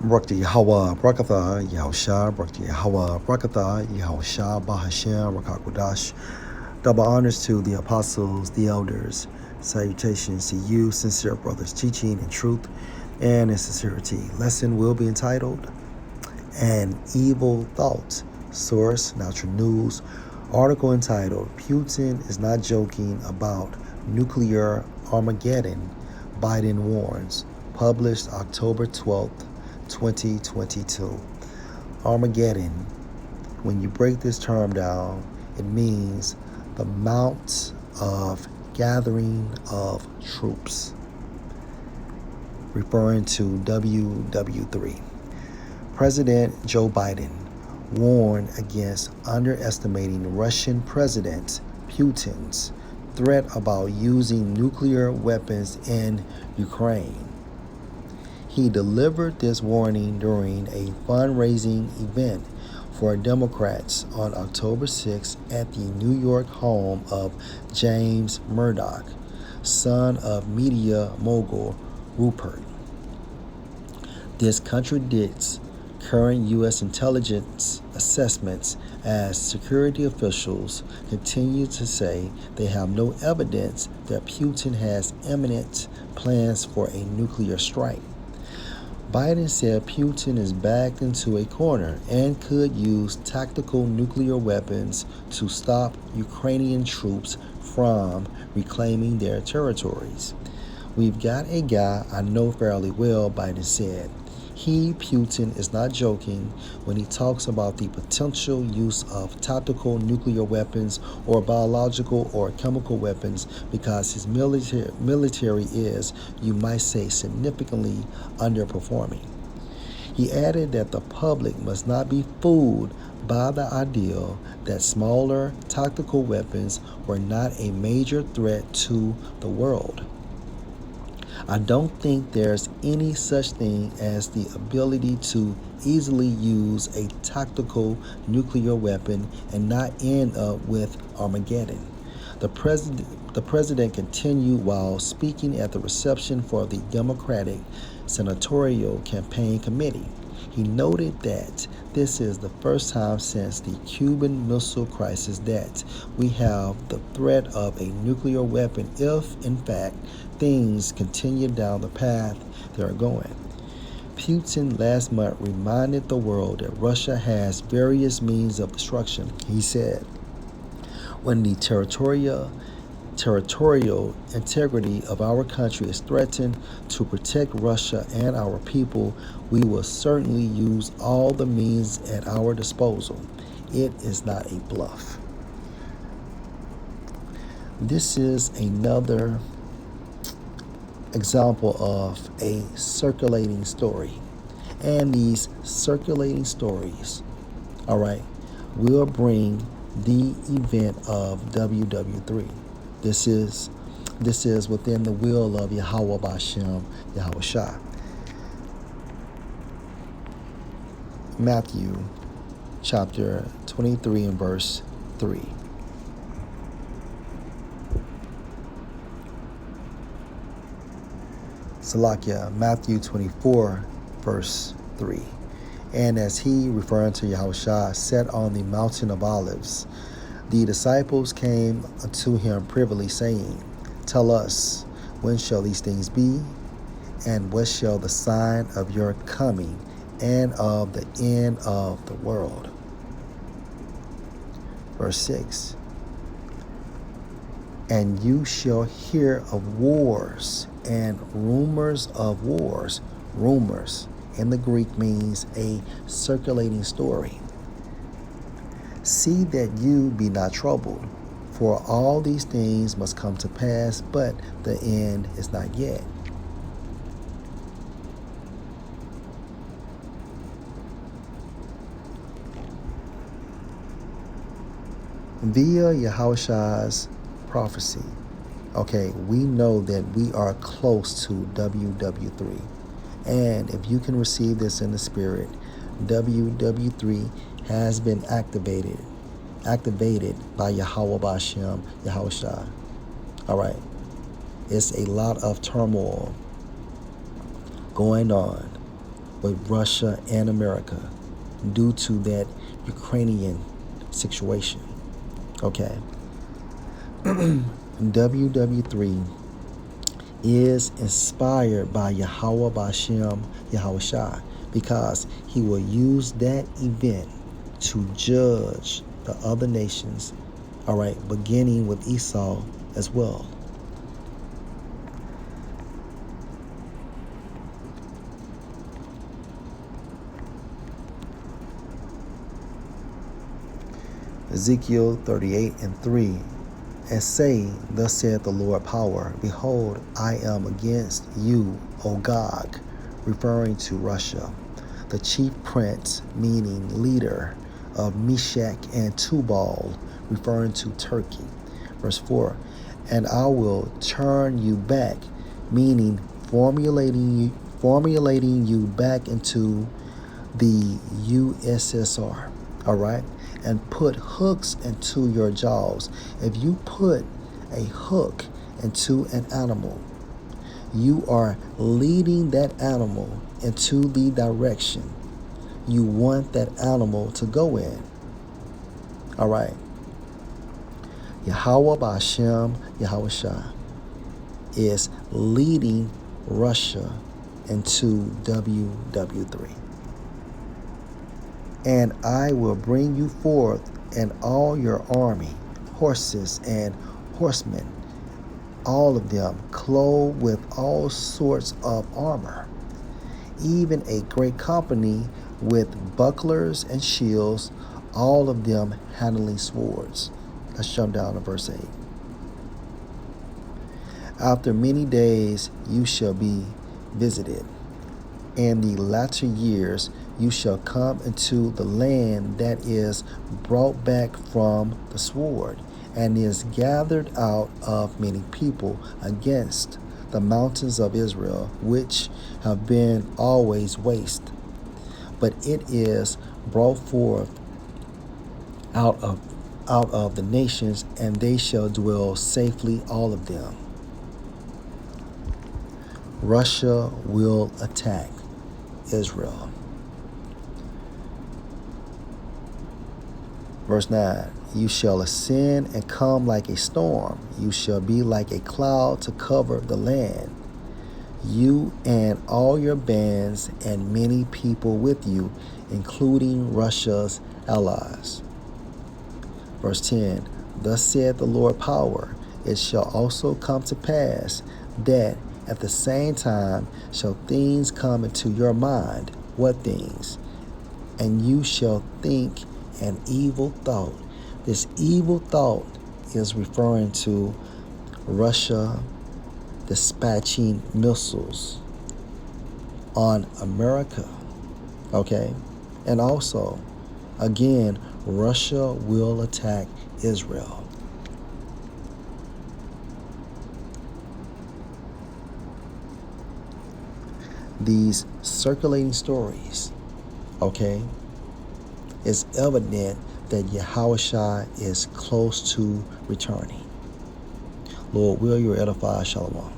Brakta Yahweh, Brakatha, Yahusha, Brakta Yahweh, Brakatha, Yahusha, Bahashem, Rakakwadash. Double honors to the apostles, the elders. Salutations to you, sincere brothers, teaching in truth and in sincerity. Lesson will be entitled An Evil Thought. Source, Natural News. Article entitled Putin is not joking about nuclear Armageddon, Biden warns. Published October 12th, 2022. Armageddon, when you break this term down, it means the mount of gathering of troops, referring to WW3. President Joe Biden warned against underestimating Russian President Putin's threat about using nuclear weapons in Ukraine. He delivered this warning during a fundraising event for Democrats on October 6 at the New York home of James Murdoch, son of media mogul Rupert. This contradicts current U.S. intelligence assessments as security officials continue to say they have no evidence that Putin has imminent plans for a nuclear strike. Biden said Putin is backed into a corner and could use tactical nuclear weapons to stop Ukrainian troops from reclaiming their territories. We've got a guy I know fairly well, Biden said. Putin, is not joking when he talks about the potential use of tactical nuclear weapons or biological or chemical weapons because his military is, you might say, significantly underperforming. He added that the public must not be fooled by the idea that smaller tactical weapons were not a major threat to the world. I don't think there's any such thing as the ability to easily use a tactical nuclear weapon and not end up with Armageddon. The president continued while speaking at the reception for the Democratic Senatorial Campaign Committee. He noted that this is the first time since the Cuban Missile Crisis that we have the threat of a nuclear weapon if, in fact, things continue down the path they're going. Putin last month reminded the world that Russia has various means of destruction. He said, when the territorial integrity of our country is threatened, to protect Russia and our people, we will certainly use all the means at our disposal. It is not a bluff. This is another example of a circulating story. And these circulating stories, all right, will bring the event of WW3. This is within the will of Yahweh Bashem, Yahushua. Matthew chapter 23 and verse 3. Salakia, Matthew 24, verse 3. And as he, referring to Yahushua, sat on the mountain of olives, the disciples came unto him privily, saying, Tell us, when shall these things be? And what shall the sign of your coming and of the end of the world? Verse 6. And you shall hear of wars and rumors of wars. Rumors in the Greek means a circulating story. See that you be not troubled, for all these things must come to pass, but the end is not yet. Via Yahushua's prophecy, okay, we know that we are close to WW3. And if you can receive this in the spirit, WW3 has been activated by Yahweh Bashem, Yahushua. All right. It's a lot of turmoil going on with Russia and America due to that Ukrainian situation. Okay. WW3 is inspired by Yahweh Bashem Yahushua because he will use that event to judge the other nations, all right, beginning with Esau as well. Ezekiel 38:3, and say, thus saith the Lord power, behold, I am against you, O Gog, referring to Russia, the chief prince, meaning leader, of Meshach and Tubal, referring to Turkey. Verse 4, and I will turn you back, meaning formulating you back into the USSR, all right, and put hooks into your jaws. If you put a hook into an animal, you are leading that animal into the direction you want that animal to go in. All right. Yahweh Bashem Yahushua is leading Russia into WW3. And I will bring you forth and all your army, horses and horsemen, all of them clothed with all sorts of armor, even a great company with bucklers and shields, all of them handling swords. Let's jump down to verse 8. After many days you shall be visited. In the latter years you shall come into the land that is brought back from the sword, and is gathered out of many people against the mountains of Israel, which have been always waste. But it is brought forth out of the nations, and they shall dwell safely, all of them. Russia will attack Israel. Verse 9, you shall ascend and come like a storm. You shall be like a cloud to cover the land. You and all your bands and many people with you, including Russia's allies. Verse 10, thus saith the Lord power, it shall also come to pass that at the same time shall things come into your mind. What things? And you shall think an evil thought. This evil thought is referring to Russia dispatching missiles on America. Okay? And also, again, Russia will attack Israel. These circulating stories, okay, it's evident that Yahushua is close to returning. Lord, will you edify? Shalom.